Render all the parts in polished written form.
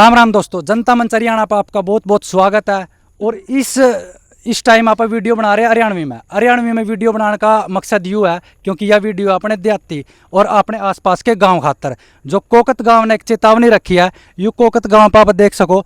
राम राम दोस्तों, जनता मंच हरियाणा पर आपका बहुत बहुत स्वागत है। और इस टाइम आप वीडियो बना रहे हैं हरियाणवी में वीडियो बनाने का मकसद यूँ है क्योंकि यह वीडियो अपने देहाती और अपने आसपास के गांव खातर जो कोकत गांव ने एक चेतावनी रखी है। यू कोकत गांव पर आप देख सको,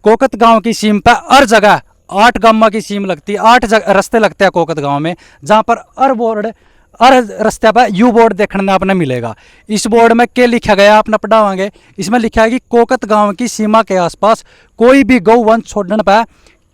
कोकत गांव की सीम पर हर जगह 8 गांव की सीम लगती है, 8 रास्ते लगते हैं कोकत गांव में, जहाँ पर हर रास्ते पर यू बोर्ड देखने में आपने मिलेगा। इस बोर्ड में क्या लिखा गया आपने पढ़ावांगे। इसमें लिखा है कि कोकत गांव की सीमा के आसपास कोई भी गौ वंश छोड़ने पर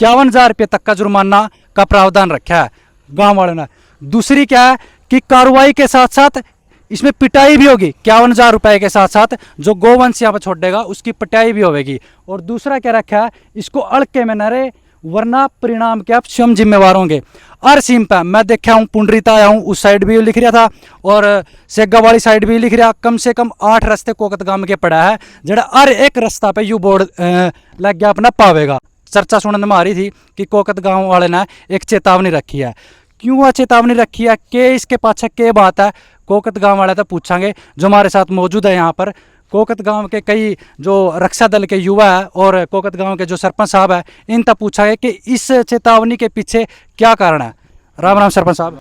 51,000 रुपये तक का जुर्माना का प्रावधान रखा है गांव वालों ने। दूसरी क्या है कि कार्रवाई के साथ साथ इसमें पिटाई भी होगी। 51,000 रुपये के साथ साथ जो गोवंश यहाँ पर छोड़ेगा उसकी पिटाई भी होगी। और दूसरा क्या रखा है, इसको अड़के में न रहे वरना परिणाम के आप स्वयं जिम्मेवार होंगे। हर सीम पर मैं देखा हूँ, पुंडरीता आया हूँ, उस साइड भी लिख रहा था और सेगा वाली साइड भी लिख रहा। कम से कम 8 रास्ते कोकत गांव के पड़ा है जरा हर एक रास्ता पे यू बोर्ड लग गया अपना पावेगा। चर्चा सुनने में आ रही थी कि कोकत गांव वाले ने एक चेतावनी रखी है। क्यों वह चेतावनी रखी है, के इसके पाछे के बात है, कोकत गांव वाले तो पूछांगे जो हमारे साथ मौजूद है यहाँ पर। कोकत गांव के कई जो रक्षा दल के युवा है और कोकत गांव के जो सरपंच साहब है, इन तक पूछा है कि इस चेतावनी के पीछे क्या कारण है। राम राम सरपंच साहब।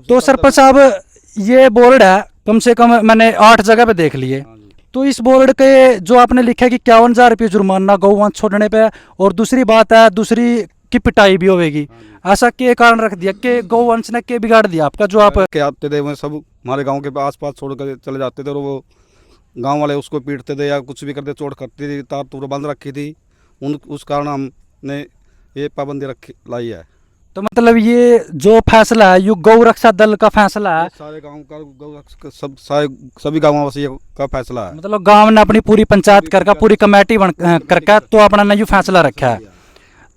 तो सरपंच साहब, ये बोर्ड है कम से कम मैंने 8 जगह पे देख लिए। तो इस बोर्ड के जो आपने लिखा है कि 51,000 रुपये जुर्माना गौवंश छोड़ने पे, और दूसरी बात है दूसरी की पिटाई भी होगी, ऐसा क्या कारण रख दिया कि गौवंश ने क्या बिगाड़ दिया आपका? जो आप के आते थे वो सब हमारे गांव के आसपास छोड़ कर चले जाते थे और वो गांव वाले उसको पीटते थे या कुछ भी करते, चोट करती थी, तार तूर बंद रखी थी। उस कारण हमने ये पाबंदी लाई है। तो मतलब ये जो फैसला है यू गौ रक्षा दल का फैसला है, सारे गांव का गौ रक्षा सभी गांववासियों का फैसला है। मतलब गांव ने अपनी पूरी पंचायत करके पूरी कमेटी बन करके तो अपना ने यू फैसला रखा है।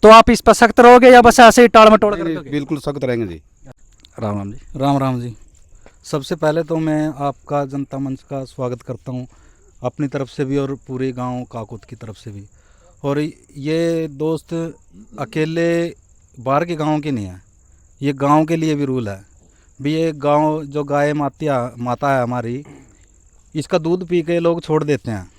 तो आप इस पर सख्त रहोगे या बस ऐसे ही टाल मटोल करोगे? बिल्कुल सख्त रहेंगे जी। राम राम जी। राम राम जी। सबसे पहले तो मैं आपका जनता मंच का स्वागत करता हूं, अपनी तरफ से भी और पूरे गांव काकोत की तरफ से भी। और ये दोस्त अकेले बाहर के गांव के नहीं है, ये गांव के लिए भी रूल है भी। ये गांव जो गाय माता है हमारी, इसका दूध पी के लोग छोड़ देते हैं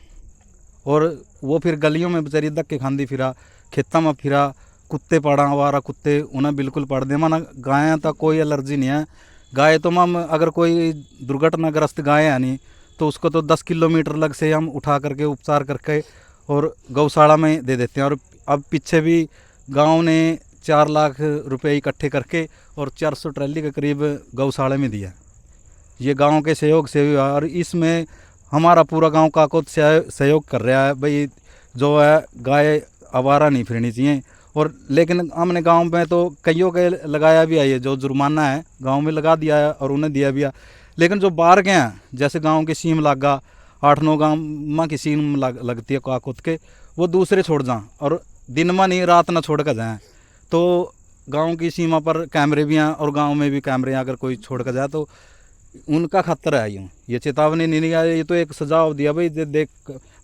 और वो फिर गलियों में बेचारी धक्के खांदी फिरा, खेतों में फिरा, कुत्ते पड़ा आवारा कुत्ते उन्हें बिल्कुल पड़ दे। माना गाय तक कोई एलर्जी नहीं है। गाय तो हम अगर कोई दुर्घटनाग्रस्त गाय है नहीं तो उसको तो 10 किलोमीटर लग से हम उठा करके उपचार करके और गौशाला में दे देते हैं। और अब पीछे भी गांव ने 4 लाख रुपए इकट्ठे करके और 400 ट्रैली के करीब गौशाला में दिया। ये गांव के सहयोग से हुआ और इसमें हमारा पूरा गांव काकोत सहयोग कर रहा है भाई। जो है गाय आवारा नहीं फिरनी चाहिए। और लेकिन हमने गांव में तो कईयों के लगाया भी है, ये जो जुर्माना है गांव में लगा दिया है और उन्हें दिया भी है। लेकिन जो बाहर के हैं, जैसे गांव की सीम लागा 8-9 गांव की सीम लगती है काकोत के, वो दूसरे छोड़ जाएं और दिन में नहीं रात ना छोड़ कर जाएँ। तो गांव की सीमा पर कैमरे भी हैं और गांव में भी कैमरे हैं, अगर कोई छोड़ कर जाए तो उनका खतरा है। यूँ ये चेतावनी नहीं आया, ये तो एक सुझाव दिया भाई। देख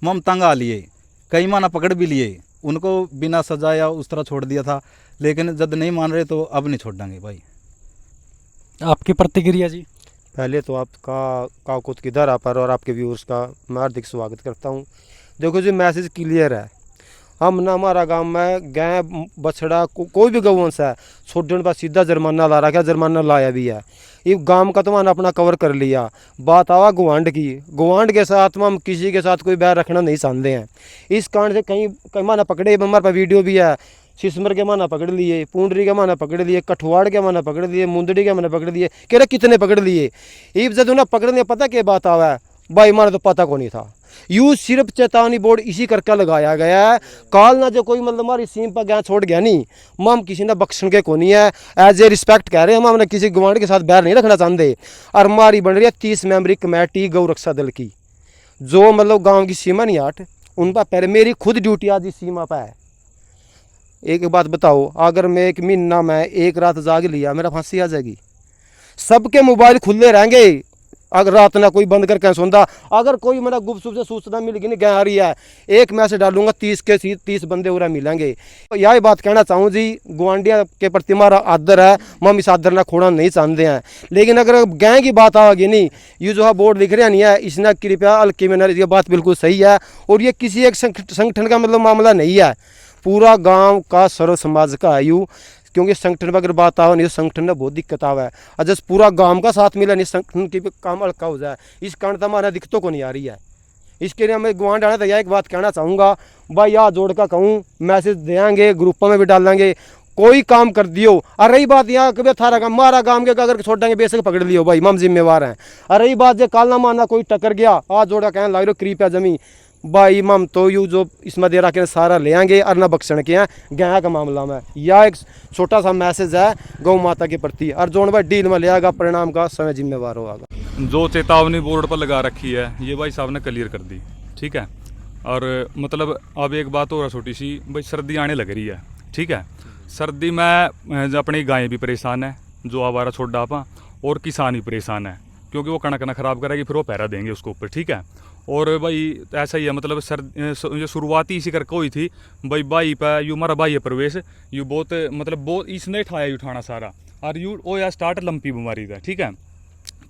मम तंग आ लिए, कई माना पकड़ भी लिए, उनको बिना सजा या उस तरह छोड़ दिया था, लेकिन जब नहीं मान रहे तो अब नहीं छोड़ेंगे भाई। आपकी प्रतिक्रिया जी? पहले तो आपका काकोत की धरा पर और आपके व्यूअर्स का मैं हार्दिक स्वागत करता हूं। देखो जी, मैसेज क्लियर है। हम ना हमारा गांव में गाय बछड़ा कोई भी गौवंश है छोड़ने पर सीधा जुर्माना ला रहा है, जुर्माना लाया भी है। ये गांव का तो मैंने अपना कवर कर लिया। बात आवा गुवांड की, गुवांड के साथ हम किसी के साथ कोई बैर रखना नहीं चाहते हैं। इस कारण से कहीं माना पकड़े, हमारे पास वीडियो भी है। सिसमर के माना पकड़ लिए, पूंडरी के माना पकड़ लिए, कठवाड़ के माना पकड़ लिए, मुंदड़ी के माना पकड़ लिए, कह रहे कितने पकड़ लिए। इब जब उन्हें पकड़ने पता क्या बात आवा है भाई, माना तो पता को नहीं था। यू सिर्फ चेतावनी बोर्ड इसी करके लगाया गया है। काल ना जो कोई मतलब हमारी सीम पर गया छोड़ गया नहीं, हम किसी ने बख्शन के को नहीं है। एज ए रिस्पेक्ट कह रहे हैं, हम हमने किसी गवांड के साथ बैर नहीं रखना चाहते। और हमारी बन रही है 30 मेंबरी कमेटी गौ रक्षा दल की, जो मतलब गाँव की सीमा नहीं 8 उन पर पहले मेरी खुद ड्यूटी आज इस सीमा पर है। एक बात बताओ, अगर मैं 1 महीना में 1 रात जाग लिया, मेरा फांसी आ जाएगी। सबके मोबाइल खुले रहेंगे, अगर रात ना कोई बंद करके सोंदा, अगर कोई मेरा गुप्त से सूचना मिल गई नहीं गाय आ रही है, एक मैसेज डालूंगा 30 बंदे उरा मिलेंगे। तो यही बात कहना चाहूँ जी, गुआंढिया के प्रति हमारा आदर है, हम इस आदर ना खोना नहीं चाहते हैं। लेकिन अगर गाय की बात आएगी नहीं, ये जो है बोर्ड लिख रहा नहीं है, इसने कृपया हल्के में, ये बात बिल्कुल सही है। और ये किसी एक संगठन का मतलब मामला नहीं है, पूरा गाँव का सर्व समाज का है यूँ। क्योंकि संगठन पर अगर बात आओ नहीं, संगठन में बहुत दिक्कत आवा है, और जब पूरा गांव का साथ मिला नहीं, संगठन की काम हल्का हो जाए, इस कारण तो हमारा दिक्कतों को नहीं आ रही है। इसके लिए मैं गुआंढ आना तो यह एक बात कहना चाहूँगा भाई, यहाँ जोड़ का कहूँ, मैसेज देंगे, ग्रुपों में भी डालेंगे, कोई काम कर दियो। और रही बात यहाँ कभी थारा गाँव हमारा गाँव के अगर छोड़ेंगे बेशक पकड़ लियो भाई, हम जिम्मेवार हैं। और रही बात जो काल ना माना कोई टकर गया, आज जोड़ा कहने लग रहे कृपया जमी भाई, मम तो यू जो इसमें दे रहा के सारा ले आएंगे और ना बख्शण के हैं गाय का मामला में। यह एक छोटा सा मैसेज है गौ माता के प्रति, और जोन भाई डील में ले आएगा, परिणाम का समय जिम्मेवार होगा। जो चेतावनी बोर्ड पर लगा रखी है ये भाई साहब ने क्लियर कर दी, ठीक है। और मतलब अब एक बात और छोटी सी, भाई सर्दी आने लग रही है, ठीक है। सर्दी में अपनी गायें भी परेशान है, जो आवारा छोड़ डापा, और किसान भी परेशान है, क्योंकि वो कणक ना खराब करेगी, फिर वो पैरा देंगे उसके ऊपर, ठीक है। और भाई ऐसा ही है, मतलब ये शुरुआती इसी करके हुई थी भाई पे यू हमारा भाई है प्रवेश, यू बहुत मतलब बहुत इसने ठाया यू ठाना सारा, और यू ओ या स्टार्ट लंपी बीमारी था, ठीक है।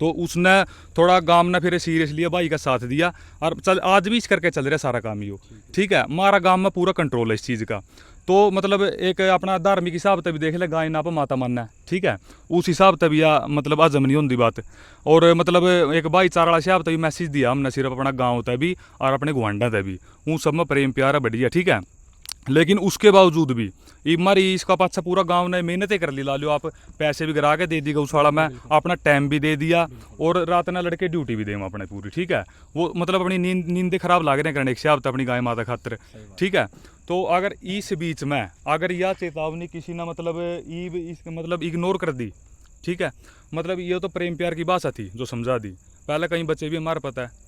तो उसने थोड़ा गांव ने फिर सीरियसली भाई का साथ दिया, और चल आज भी इस करके चल रहा है सारा काम यू, ठीक है। हमारा गांव में पूरा कंट्रोल है इस चीज़ का। तो मतलब एक अपना धार्मिक हिसाब से भी देख ले, गाय ना पर माता मानना है, ठीक है, उस हिसाब से भी या मतलब हजम नहीं होती बात। और मतलब एक भाईचारा वाला हिसाब से भी मैसेज दिया हमने, सिर्फ अपना गाँव तक भी और अपने गुआंढा तक भी, उन सब में प्रेम प्यार है बढ़िया, ठीक है। लेकिन उसके बावजूद भी हमारी इसका पाछा पूरा गांव ने मेहनतें कर ली, ला लो आप, पैसे भी गिरा के दे दी गौशाला में, अपना टाइम भी दे दिया, और रात ना लड़के ड्यूटी भी दें अपने पूरी, ठीक है। वो मतलब अपनी नींदें खराब लाग रहे हैं करने एक हिसाब अपनी गाय माता खातर, ठीक है। तो अगर इस बीच में अगर यह चेतावनी किसी ने मतलब इग्नोर कर दी, ठीक है, मतलब ये तो प्रेम प्यार की भाषा थी जो समझा दी। पहले कहीं बच्चे भी हमारे पता है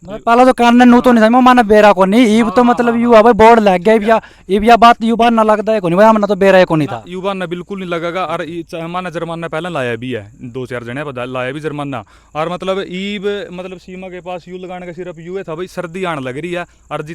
पहला तो कान ने नू तो नहीं था, माना बेरा को नहीं, ईब तो मतलब यू है भाई बोर्ड लग गया, या बात यू बात ना लगता है को नहीं भाई, हमने तो बेरा को नहीं था, युवा ने बिल्कुल नहीं लगेगा। और हमारा जुर्माना पहले लाया भी है, 2-4 जने बता लाया भी जुर्माना। और मतलब ईब मतलब सीमा के पास यू लगाने का सिर्फ यू था भाई, सर्दी आने लग रही है, और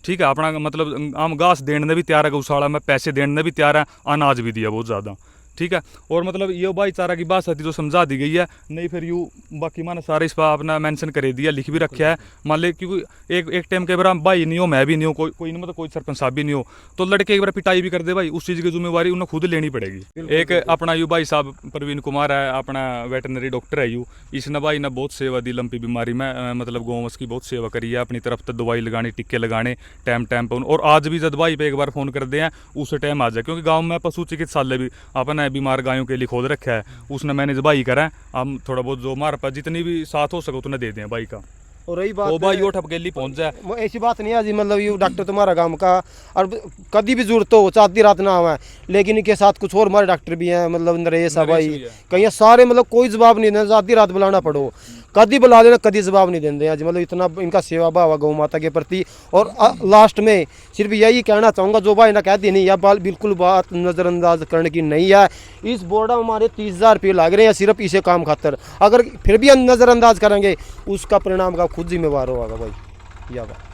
ठीक है, अपना मतलब हम घास देने भी तैयार है गौशाला में, पैसे देने भी तैयार है, अनाज भी दिया बहुत ज़्यादा, ठीक है। और मतलब ये भाईचारा की बात थी जो समझा दी गई है, नहीं फिर यू बाकी मैंने सारे इस पर अपना मेंशन कर दिया, लिख भी रखा है। मान ले क्योंकि एक टाइम के बार भाई नहीं हो, मैं भी नहीं हो, कोई नहीं, मतलब कोई सरपंच साहब भी नहीं हो, तो लड़के एक बार पिटाई भी कर दे भाई, उस चीज़ की जिम्मेवारी उन्हें खुद लेनी पड़ेगी। एक अपना यू भाई साहब प्रवीण कुमार है, अपना वेटनरी डॉक्टर है यू, इसने भाई ने बहुत सेवा दी लंपी बीमारी में, मतलब गौवंश की बहुत सेवा करी है, अपनी तरफ से दवाई लगानी, टिक्के लगाने टाइम पर। और आज भी जब भाई पे एक बार फ़ोन कर दे हैं उस टाइम आ जाए, क्योंकि गाँव में पशु चिकित्सालय भी अपना बीमार गायों के लिए खोद रखा है, उसने मैनेज भाई करा है। हम थोड़ा बहुत जो हमारे पास जितनी भी साथ हो सके उतने दे दें भाई का। और रही बात तो भाई यो ठपकेली पहुंच जाए, वो ऐसी बात नहीं है जी, मतलब ये डॉक्टर तुम्हारा गांव का, और कभी भी जरूरत हो चाहती रात ना आवा, लेकिन इनके साथ कुछ और हमारे डॉक्टर भी हैं, मतलब नरेश है भाई, कहीं सारे मतलब कोई जवाब नहीं देना, आधी रात बुलाना पड़ो, कभी बुला लेना, कभी जवाब नहीं देते हैं जी। मतलब इतना इनका सेवा भाव है गौ माता के प्रति। और लास्ट में सिर्फ यही कहना चाहूँगा, जो भाई ना कहती नहीं, यह बिल्कुल बात नज़रअंदाज करने की नहीं है। इस बोर्ड में हमारे 30,000 रुपये लग रहे हैं सिर्फ इसे काम खातर, अगर फिर भी हम नज़रअंदाज करेंगे उसका परिणाम का खुद जिम्मेवार होगा भाई। यह बात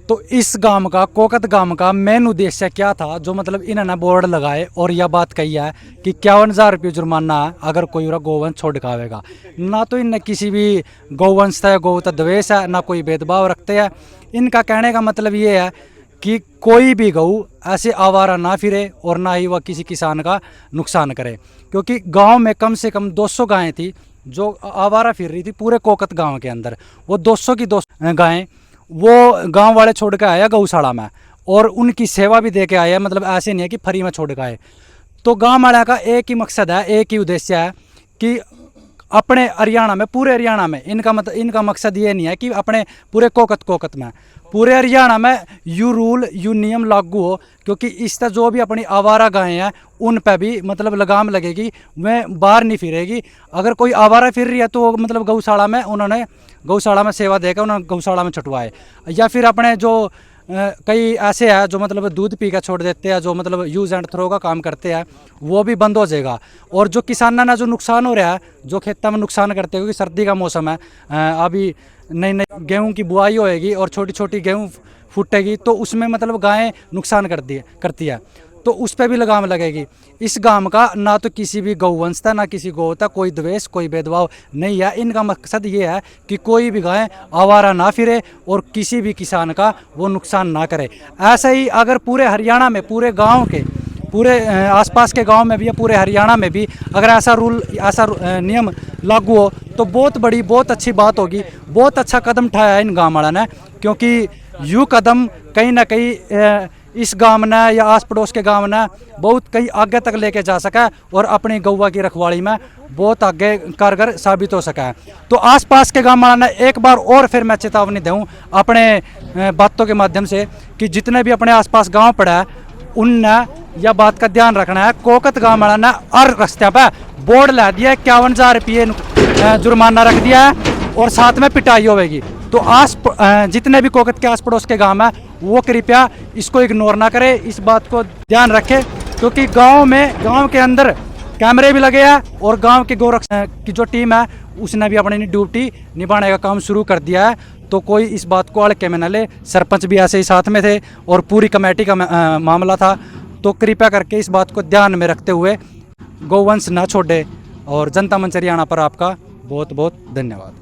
तो इस गांव का, कोकत गांव का मेन उद्देश्य क्या था, जो मतलब इन्होंने बोर्ड लगाए और यह बात कही है कि 51,000 रुपये जुर्माना है अगर कोई गौवंश छोड़ खावेगा। ना तो इनने किसी भी गौवंश है, गौ का द्वेष है, ना कोई भेदभाव रखते हैं। इनका कहने का मतलब ये है कि कोई भी गऊ ऐसे आवारा ना फिरे, और ना ही वह किसी किसान का नुकसान करे, क्योंकि गाँव में कम से कम 200 गायें थी जो आवारा फिर रही थी पूरे कोकत गाँव के अंदर। वो 200 की 200 गायें वो गांव वाले छोड़ के आया गौशाला में, और उनकी सेवा भी दे के आया, मतलब ऐसे नहीं है कि फ्री में छोड़ के आए। तो गांव वाले का एक ही मकसद है, एक ही उद्देश्य है कि अपने हरियाणा में, पूरे हरियाणा में इनका मकसद ये नहीं है कि अपने पूरे कोकत में, पूरे हरियाणा में यू रूल यू नियम लागू हो, क्योंकि इससे जो भी अपनी आवारा गायें हैं उन पर भी मतलब लगाम लगेगी, वह बाहर नहीं फिरेगी। अगर कोई आवारा फिर रही है तो मतलब गौशाला में उन्होंने गौशाला में सेवा देकर उन्होंने गौशाला में छुटवाए, या फिर अपने जो कई ऐसे हैं जो मतलब दूध पी कर छोड़ देते हैं, जो मतलब यूज़ एंड थ्रो का काम करते हैं, वो भी बंद हो जाएगा। और जो किसानों ना जो नुकसान हो रहा है, जो खेतों में नुकसान करते हैं, क्योंकि सर्दी का मौसम है, अभी नई नई गेहूं की बुआई होएगी और छोटी छोटी गेहूं फूटेगी, तो उसमें मतलब गायें नुकसान करती है, तो उस पर भी लगाम लगेगी। इस गांव का ना तो किसी भी गौवंश था, ना किसी गौ था, कोई द्वेष कोई भेदभाव नहीं है। इनका मकसद ये है कि कोई भी गाय आवारा ना फिरे और किसी भी किसान का वो नुकसान ना करे। ऐसे ही अगर पूरे हरियाणा में, पूरे गांव के, पूरे आसपास के गांव में भी या पूरे हरियाणा में भी अगर ऐसा नियम लागू हो तो बहुत बड़ी, बहुत अच्छी बात होगी। बहुत अच्छा कदम उठाया है इन गाँव वालों ने, क्योंकि यूँ कदम कहीं ना कहीं इस गांव ने या आस पड़ोस के गांव ने बहुत कहीं आगे तक लेके जा सका और अपनी गौवा की रखवाली में बहुत आगे कारगर साबित हो सका है। तो आसपास के गांव वालों ने एक बार और फिर मैं चेतावनी दूँ अपने बातों के माध्यम से कि जितने भी अपने आसपास गांव पड़ा है उनने यह बात का ध्यान रखना है। कोकत गांव वाला ने हर रास्ते पर बोर्ड ला दिया, 51,000 रुपये जुर्माना रख दिया है और साथ में पिटाई होगी। तो जितने भी कोकत के आस पड़ोस के गांव है वो कृपया इसको इग्नोर ना करें, इस बात को ध्यान रखें, क्योंकि गांव के अंदर कैमरे भी लगे हैं और गांव के गोरक्षा की जो टीम है उसने भी अपनी ड्यूटी निभाने का काम शुरू कर दिया है। तो कोई इस बात को हल्के में न ले। सरपंच भी ऐसे ही साथ में थे और पूरी कमेटी का मामला था। तो कृपया करके इस बात को ध्यान में रखते हुए गौवंश ना छोड़े। और जनता मंच हरियाणा पर आपका बहुत बहुत धन्यवाद।